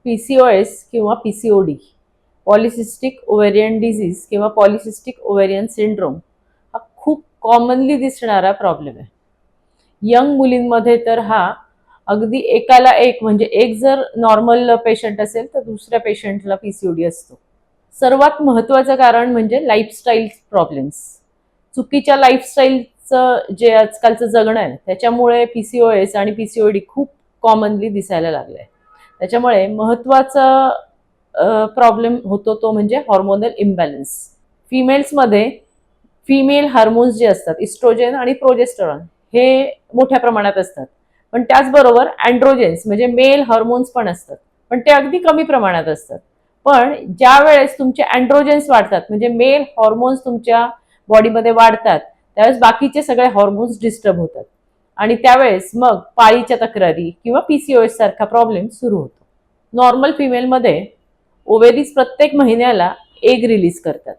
PCOS किंवा PCOD, polycystic ovarian disease किंवा polycystic ovarian syndrome हा खूप कॉमनली दिसणारा प्रॉब्लेम आहे. यंग मुलींमध्ये तर हा अगदी एकाला एक, म्हणजे एक जर नॉर्मल पेशंट असेल तर दुसऱ्या पेशंटला PCOD असतो. सर्वात महत्त्वाचं कारण म्हणजे लाईफस्टाईल प्रॉब्लेम्स. चुकीच्या लाईफस्टाईलचं जे आजकालचं जगणं आहे त्याच्यामुळे PCOS आणि PCOD खूप कॉमनली दिसायला लागले. त्याच्यामुळे महत्त्वाचा प्रॉब्लेम होतो तो म्हणजे हॉर्मोनल इम्बॅलन्स. फिमेल्समध्ये फिमेल हार्मोन्स जे असतात इस्ट्रोजेन आणि प्रोजेस्टेरॉन हे मोठ्या प्रमाणात असतात, पण त्याचबरोबर अँड्रोजेन्स म्हणजे मेल हार्मोन्स पण असतात, पण ते अगदी कमी प्रमाणात असतात. पण ज्या वेळेस तुमचे अँड्रोजेन्स वाढतात म्हणजे मेल हॉर्मोन्स तुमच्या बॉडीमध्ये वाढतात त्यावेळेस बाकीचे सगळे हॉर्मोन्स डिस्टर्ब होतात आणि त्यावेळेस मग पाळीच्या तक्रारी किंवा PCOS सारखा प्रॉब्लेम सुरू होतो. नॉर्मल फिमेलमध्ये ओव्हेरीज प्रत्येक महिन्याला एग रिलीज करतात,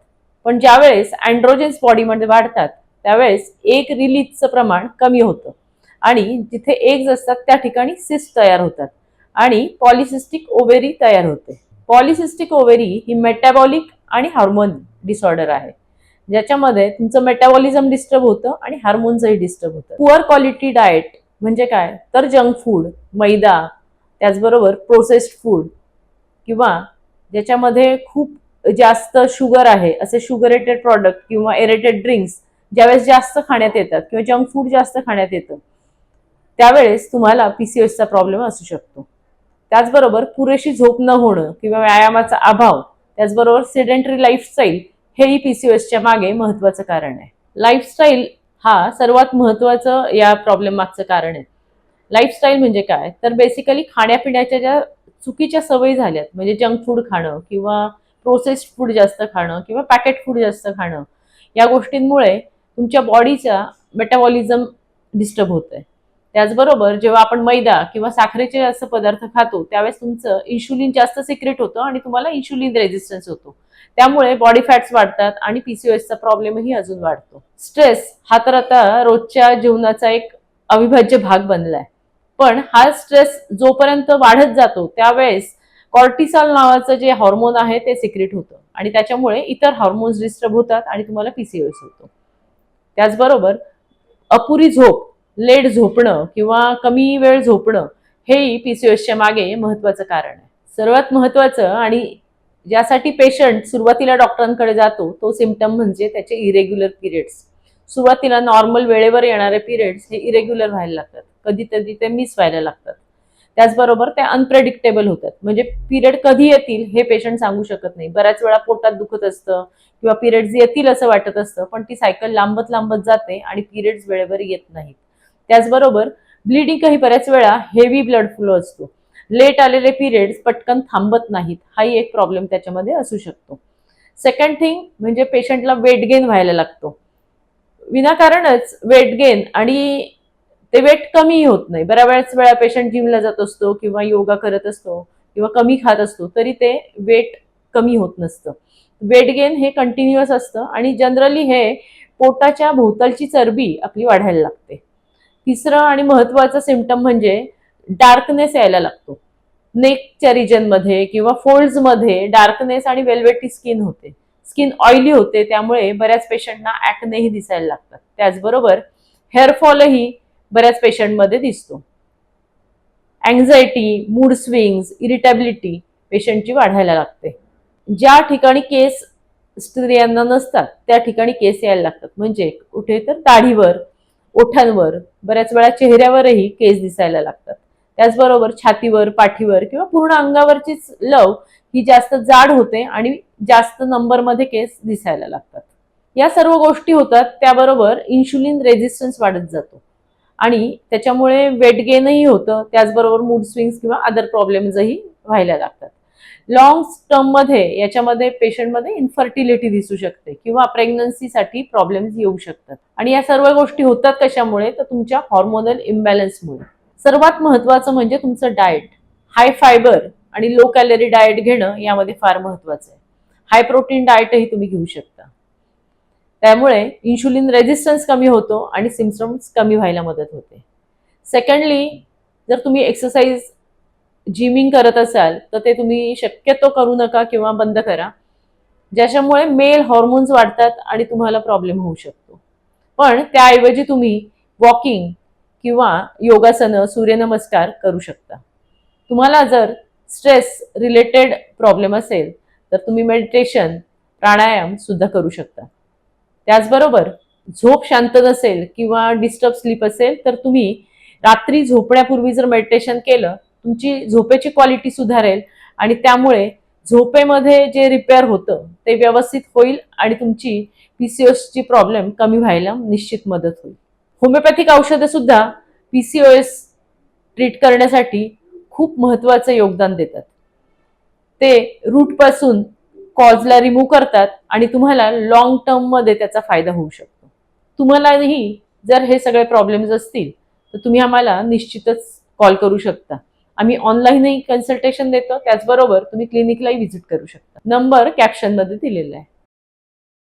पण ज्यावेळेस अँड्रोजेन्स बॉडीमध्ये वाढतात त्यावेळेस एग रिलीजचं प्रमाण कमी होतं आणि जिथे एग्ज असतात त्या ठिकाणी सिस्ट तयार होतात आणि पॉलिसिस्टिक ओव्हेरी तयार होते. पॉलिसिस्टिक ओव्हेरी ही मेटाबॉलिक आणि हार्मोन डिसऑर्डर आहे, ज्याच्यामध्ये तुमचं मेटाबॉलिझम डिस्टर्ब होतं आणि हार्मोन्सही डिस्टर्ब होतं. पुअर क्वालिटी डाएट म्हणजे काय तर जंक फूड, मैदा, त्याचबरोबर प्रोसेस्ड फूड किंवा ज्याच्यामध्ये खूप जास्त शुगर आहे असे शुगरेटेड प्रॉडक्ट किंवा एरेटेड ड्रिंक्स ज्यावेळेस जास्त खाण्यात येतात किंवा जंक फूड जास्त खाण्यात येतं त्यावेळेस तुम्हाला PCOSचा प्रॉब्लेम असू शकतो. त्याचबरोबर पुरेशी झोप न होणं किंवा व्यायामाचा अभाव, त्याचबरोबर सेडेंटरी लाईफस्टाईल हेही PCOSच्या मागे महत्त्वाचं कारण आहे. लाईफस्टाईल हा सर्वात महत्त्वाचं या प्रॉब्लेम मागचं कारण आहे. लाईफस्टाईल म्हणजे काय तर बेसिकली खाण्यापिण्याच्या ज्या चुकीच्या सवयी झाल्यात म्हणजे जंक फूड खाणं किंवा प्रोसेस्ड फूड जास्त खाणं किंवा पॅकेट फूड जास्त खाणं, या गोष्टींमुळे तुमच्या बॉडीचा मेटाबॉलिझम डिस्टर्ब होत आहे. त्याचबरोबर जेव्हा आपण मैदा किंवा साखरेचे जास्त पदार्थ खातो त्यावेळेस तुमचं इन्शुलिन जास्त सिक्रेट होतं आणि तुम्हाला इन्शुलिन रेजिस्टन्स होतो, त्यामुळे बॉडी फॅट्स वाढतात आणि PCOSचा प्रॉब्लेमही अजून वाढतो. स्ट्रेस हा तर आता रोजच्या जीवनाचा एक अविभाज्य भाग बनलाय, पण हा स्ट्रेस जोपर्यंत वाढत जातो त्यावेळेस कॉर्टिसॉल नावाचं जे हॉर्मोन आहे ते सिक्रेट होतं आणि त्याच्यामुळे इतर हॉर्मोन्स डिस्टर्ब होतात आणि तुम्हाला PCOS होतो. त्याचबरोबर अपुरी झोप, लेट झोपणं किंवा कमी वेळ झोपणं हेही PCOSच्या मागे महत्त्वाचं कारण आहे. सर्वात महत्त्वाचं आणि ज्यासाठी पेशंट सुरुवातीला डॉक्टरांकडे जातो तो सिम्पटम म्हणजे त्याचे इरेग्युलर पिरियड्स. सुरुवातीला नॉर्मल वेळेवर येणारे पिरियड्स हे इरेग्युलर व्हायला लागतात, कधीतरी ते मिस व्हायला लागतात. त्याचबरोबर ते अनप्रेडिक्टेबल होतात, म्हणजे पिरियड कधी येतील हे पेशंट सांगू शकत नाही. बऱ्याच वेळा पोटात दुखत असतं किंवा पिरियड्स येतील असं वाटत असतं, पण ती सायकल लांबत लांबत जाते आणि पिरियड्स वेळेवर येत नाहीत. त्याचबरोबर ब्लिडिंगही बऱ्याच वेळा हेवी ब्लड फ्लो असतो. लेट आलेले पिरियड्स पटकन थांबत नाहीत, हाही एक प्रॉब्लेम त्याच्यामध्ये असू शकतो. सेकंड थिंग म्हणजे पेशंटला वेट गेन व्हायला लागतो. विनाकारणच वेट गेन आणि ते वेट कमी होत नाही. बऱ्याच वेळा पेशंट जिमला जात असतो किंवा योगा करत असतो किंवा कमी खात असतो तरी ते वेट कमी होत नसतं. वेट गेन हे कंटिन्युअस असतं आणि जनरली हे पोटाच्या भोवतालची चरबी आपली वाढायला लागते. तिसरं आणि महत्त्वाचं सिम्पटम म्हणजे डार्कनेस यायला लागतो. नेकच्या रिजनमध्ये किंवा फोल्ड्समध्ये डार्कनेस आणि वेल्वेटी स्किन होते. स्किन ऑइली होते, त्यामुळे बऱ्याच पेशंटना ॲक्नेही दिसायला लागतात. त्याचबरोबर हेअरफॉलही बऱ्याच पेशंटमध्ये दिसतो. अँझायटी, मूड स्विंग्स, इरिटेबिलिटी पेशंटची वाढायला लागते. ज्या ठिकाणी केस स्त्रियांना नसतात त्या ठिकाणी केस यायला लागतात, म्हणजे कुठे तर दाढीवर, ओठांवर, बऱ्याच वेळा चेहऱ्यावरही केस दिसायला लागतात. त्याचबरोबर छातीवर, पाठीवर किंवा पूर्ण अंगावरची लव ही जास्त जाड होते आणि जास्त नंबरमध्ये केस दिसायला लागतात. या सर्व गोष्टी होतात, त्याबरोबर इन्शुलिन रेजिस्टन्स वाढत जातो आणि त्याच्यामुळे वेट गेनही होतं. त्याचबरोबर मूड स्विंग्स किंवा अदर प्रॉब्लेम्सही व्हायला लागतात. लॉंग टर्ममध्ये याच्यामध्ये पेशंटमध्ये इन्फर्टिलिटी दिसू शकते किंवा प्रेग्नन्सीसाठी प्रॉब्लेम्स येऊ शकतात. आणि या सर्व गोष्टी होतात कशामुळे तर तुमच्या हॉर्मोनल इम्बॅलन्समुळे. सर्वात महत्त्वाचं म्हणजे तुमचं डाएट. हाय फायबर आणि लो कॅलरी डाएट घेणं यामध्ये फार महत्त्वाचं आहे. हाय प्रोटीन डाएटही तुम्ही घेऊ शकता. त्यामुळे इन्शुलिन रेजिस्टन्स कमी होतो आणि सिम्पटम्स कमी व्हायला मदत होते. सेकंडली, जर तुम्ही एक्सरसाइज जिमिंग करत असाल तर ते तुम्ही शक्यतो करू नका किंवा बंद करा, ज्याच्यामुळे मेल हॉर्मोन्स वाढतात आणि तुम्हाला प्रॉब्लेम होऊ शकतो. पण त्याऐवजी तुम्ही वॉकिंग किंवा योगासनं, सूर्यनमस्कार करू शकता. तुम्हाला जर स्ट्रेस रिलेटेड प्रॉब्लेम असेल तर तुम्ही मेडिटेशन, प्राणायाम सुद्धा करू शकता. त्याचबरोबर झोप शांत नसेल किंवा डिस्टर्ब स्लीप असेल तर तुम्ही रात्री झोपण्यापूर्वी जर मेडिटेशन केलं, तुमची झोपेची क्वालिटी सुधारेल आणि त्यामुळे झोपेमध्ये जे रिपेअर होतं ते व्यवस्थित होईल आणि तुमची पीसीओएसची प्रॉब्लेम कमी व्हायला निश्चित मदत होईल. होमिओपॅथिक औषधं सुद्धा पीसीओएस ट्रीट करण्यासाठी खूप महत्त्वाचं योगदान देतात. ते रूटपासून कॉजला रिमूव्ह करतात आणि तुम्हाला लॉंग टर्ममध्ये त्याचा फायदा होऊ शकतो. तुम्हालाही जर हे सगळे प्रॉब्लेम्स असतील तर तुम्ही आम्हाला निश्चितच कॉल करू शकता. आम्ही ऑनलाईनही कन्सल्टेशन देतो, त्याचबरोबर तुम्ही क्लिनिकलाही व्हिजिट करू शकता. नंबर कॅप्शनमध्ये दिलेला आहे.